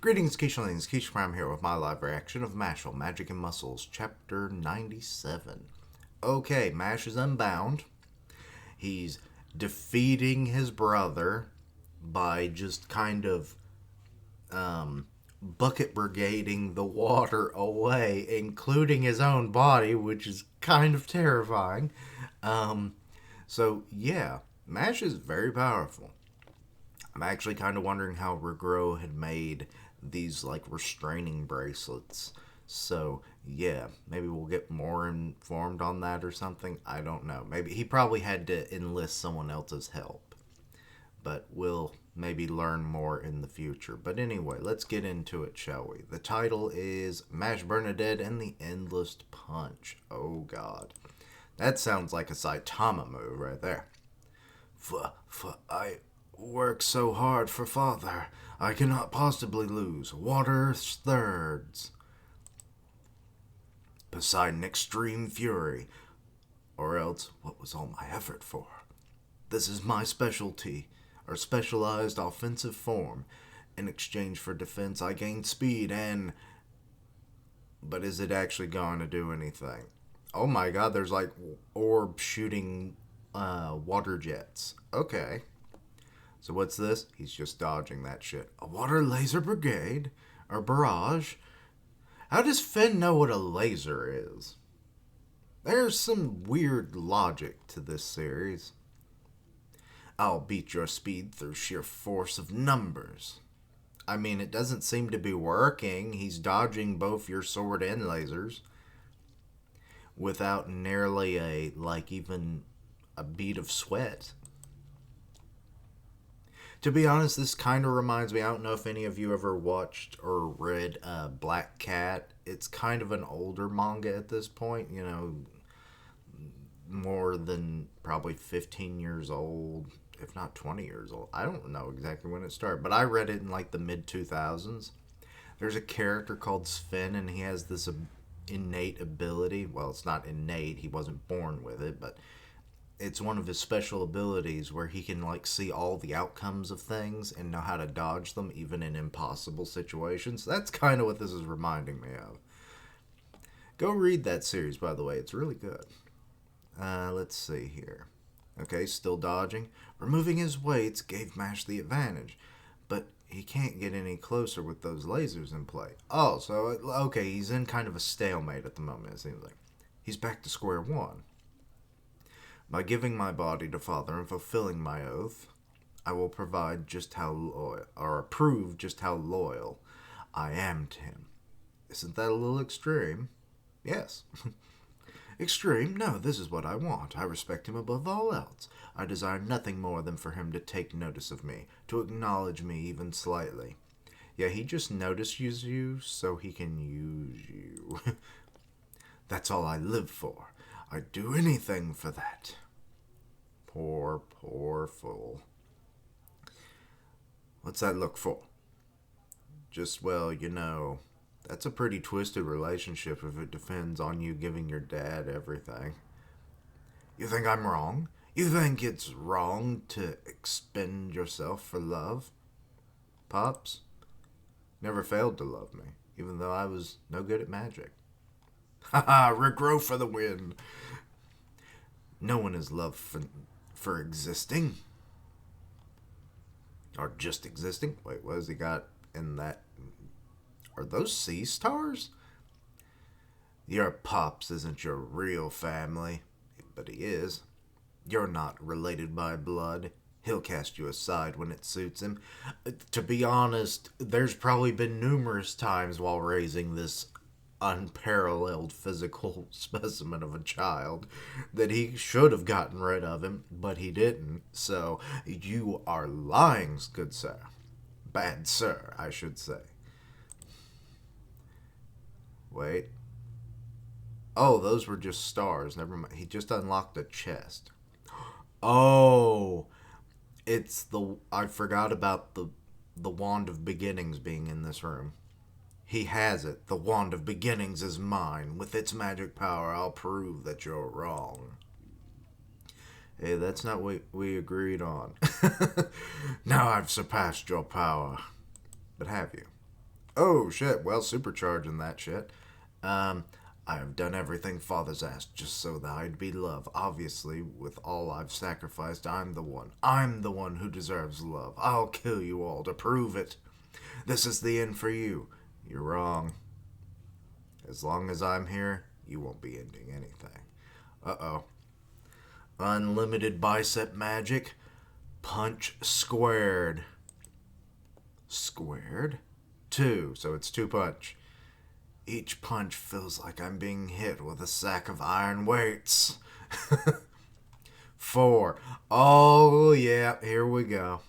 Greetings, Keishlings. Keish Prime here with my live reaction of Mashle, Magic and Muscles, Chapter 97. Okay, Mash is unbound. He's defeating his brother by just kind of bucket brigading the water away, including his own body, which is kind of terrifying. So, Mash is very powerful. I'm actually kind of wondering how Regro had made these like restraining bracelets. So, yeah, maybe we'll get more informed on that or something. I don't know. Maybe he probably had to enlist someone else's help. But we'll maybe learn more in the future. But anyway, let's get into it, shall we? The title is Mash Bernadette and the Endless Punch. Oh, God. That sounds like a Saitama move right there. I work so hard for father. I cannot possibly lose. Water's thirds. Poseidon extreme fury. Or else, what was all my effort for? This is my specialty, or specialized offensive form. In exchange for defense, I gain speed and... But is it actually going to do anything? Oh my god, there's like orb shooting water jets. Okay. So what's this? He's just dodging that shit. A water laser brigade? Or barrage? How does Finn know what a laser is? There's some weird logic to this series. I'll beat your speed through sheer force of numbers. I mean, it doesn't seem to be working. He's dodging both your sword and lasers without nearly even a bead of sweat. To be honest, this kind of reminds me, I don't know if any of you ever watched or read Black Cat. It's kind of an older manga at this point, more than probably 15 years old, if not 20 years old. I don't know exactly when it started, but I read it in like the mid 2000s. There's a character called Sven, and he has this innate ability. Well, it's not innate, he wasn't born with it, but it's one of his special abilities where he can like see all the outcomes of things and know how to dodge them even in impossible situations. That's kind of what this is reminding me of. Go read that series, by the way. It's really good. Let's see here. Okay, still dodging. Removing his weights gave Mash the advantage, but he can't get any closer with those lasers in play. Oh, so, okay, he's in kind of a stalemate at the moment, it seems like. He's back to square one. By giving my body to Father and fulfilling my oath, I will provide just how loyal, or prove just how loyal I am to him. Isn't that a little extreme? Yes. Extreme? No, this is what I want. I respect him above all else. I desire nothing more than for him to take notice of me, to acknowledge me even slightly. Yeah, he just notices you so he can use you. That's all I live for. I'd do anything for that. Poor, poor fool. What's that look for? Just, well, that's a pretty twisted relationship if it depends on you giving your dad everything. You think I'm wrong? You think it's wrong to expend yourself for love? Pops never failed to love me, even though I was no good at magic. Haha, Regro for the win. No one is loved for existing. Or just existing. Wait, what has he got in that? Are those sea stars? Your Pops isn't your real family. But he is. You're not related by blood. He'll cast you aside when it suits him. To be honest, there's probably been numerous times while raising this unparalleled physical specimen of a child that he should have gotten rid of him, but he didn't. So you are lying, good sir. Bad sir, I should say. Wait. Oh, those were just stars. Never mind. He just unlocked a chest. Oh, I forgot about the Wand of Beginnings being in this room. He has it. The Wand of Beginnings is mine. With its magic power, I'll prove that you're wrong. Hey, that's not what we agreed on. Now I've surpassed your power. But have you? Oh shit! Well, supercharging that shit. Um, I have done everything Father's asked just so that I'd be loved. Obviously, with all I've sacrificed, I'm the one. I'm the one who deserves love. I'll kill you all to prove it. This is the end for you. You're wrong. As long as I'm here, you won't be ending anything. Uh oh. Unlimited bicep magic. Punch squared. Squared? Two, so it's two punch. Each punch feels like I'm being hit with a sack of iron weights. Four. Oh, yeah, here we go.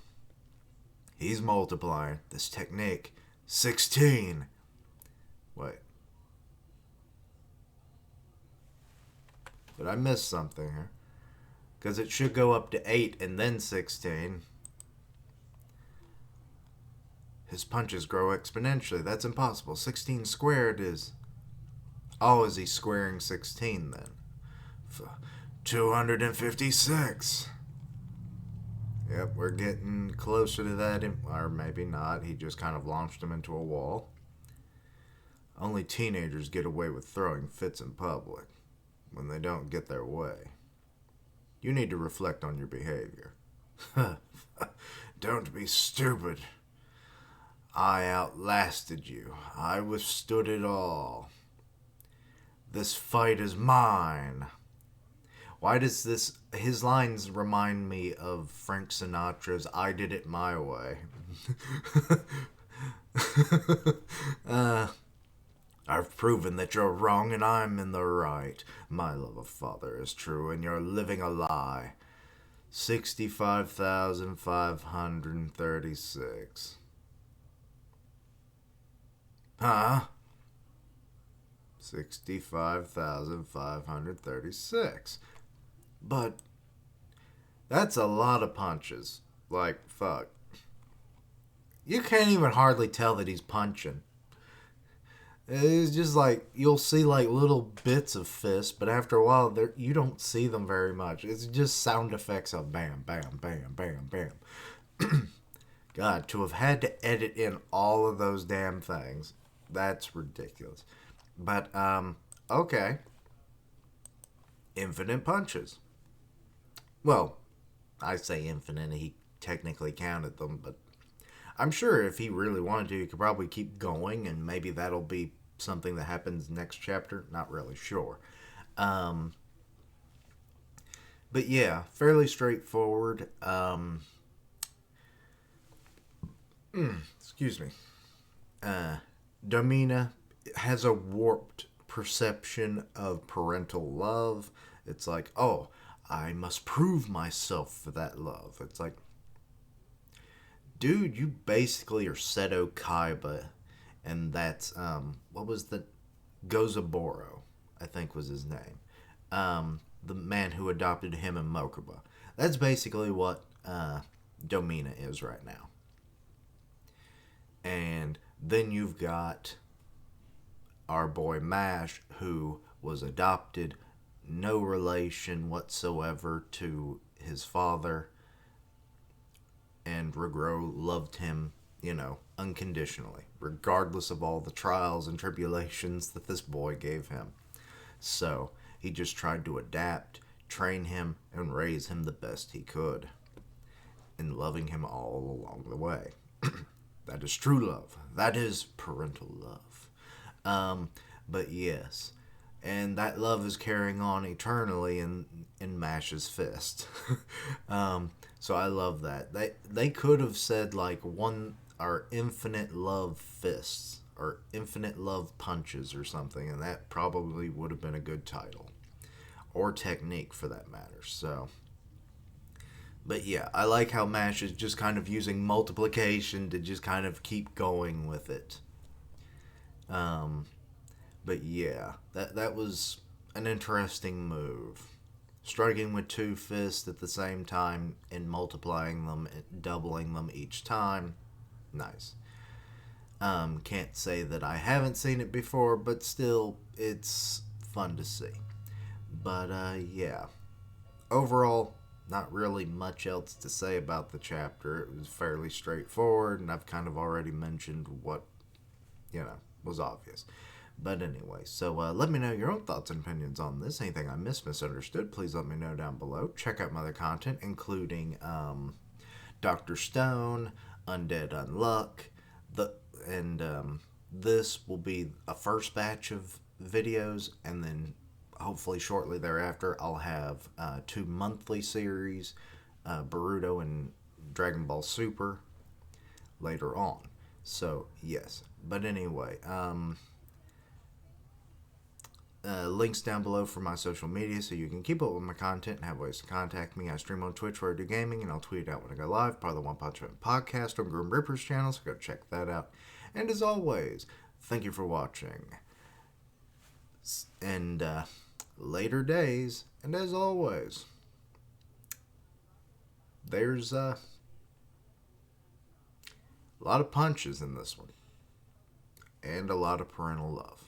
He's multiplying. This technique. 16. Wait. Did I miss something here? Because it should go up to 8 and then 16. His punches grow exponentially. That's impossible. 16 squared is... Oh, is he squaring 16 then? 256. Yep, we're getting closer to that. Or maybe not. He just kind of launched him into a wall. Only teenagers get away with throwing fits in public when they don't get their way. You need to reflect on your behavior. Don't be stupid. I outlasted you. I withstood it all. This fight is mine. Why does his lines remind me of Frank Sinatra's I Did It My Way? I've proven that you're wrong and I'm in the right. My love of father is true and you're living a lie. 65,536. Huh? 65,536. But that's a lot of punches. Like, fuck. You can't even hardly tell that he's punching. It's just like, you'll see like little bits of fists, but after a while, you don't see them very much. It's just sound effects of bam, bam, bam, bam, bam. God, to have had to edit in all of those damn things, that's ridiculous. But, okay. Infinite punches. Well, I say infinite, he technically counted them, but I'm sure if he really wanted to, he could probably keep going, and maybe that'll be something that happens next chapter. Not really sure. But yeah, fairly straightforward. Excuse me. Domina has a warped perception of parental love. It's like, oh, I must prove myself for that love. It's like, dude, you basically are Seto Kaiba, and that's what was the Gozaboro, I think was his name, the man who adopted him and Mokuba. That's basically what Domina is right now. And then you've got our boy Mash, who was adopted, no relation whatsoever to his father. And Regro loved him, unconditionally, regardless of all the trials and tribulations that this boy gave him. So, he just tried to adapt, train him, and raise him the best he could, and loving him all along the way. That is true love. That is parental love. But yes, and that love is carrying on eternally in Mash's fist. So I love that. They could have said like infinite love fists or infinite love punches or something, and that probably would have been a good title or technique for that matter. So, but yeah, I like how Mash is just kind of using multiplication to just kind of keep going with it. But yeah, that was an interesting move. Striking with two fists at the same time and multiplying them, doubling them each time. Nice. Can't say that I haven't seen it before, but still, it's fun to see. But yeah. Overall, not really much else to say about the chapter. It was fairly straightforward, and I've kind of already mentioned what was obvious. But anyway, so let me know your own thoughts and opinions on this. Anything I misunderstood, please let me know down below. Check out my other content, including Dr. Stone, Undead Unluck, the and this will be a first batch of videos, and then hopefully shortly thereafter I'll have 2 monthly series, Boruto and Dragon Ball Super later on. So yes, but anyway, links down below for my social media so you can keep up with my content and have ways to contact me. I stream on Twitch where I do gaming, and I'll tweet it out when I go live. Part of the One Punch Man podcast on Grim Reaper's channel, so go check that out. And as always, thank you for watching. And later days, and as always, there's a lot of punches in this one, and a lot of parental love.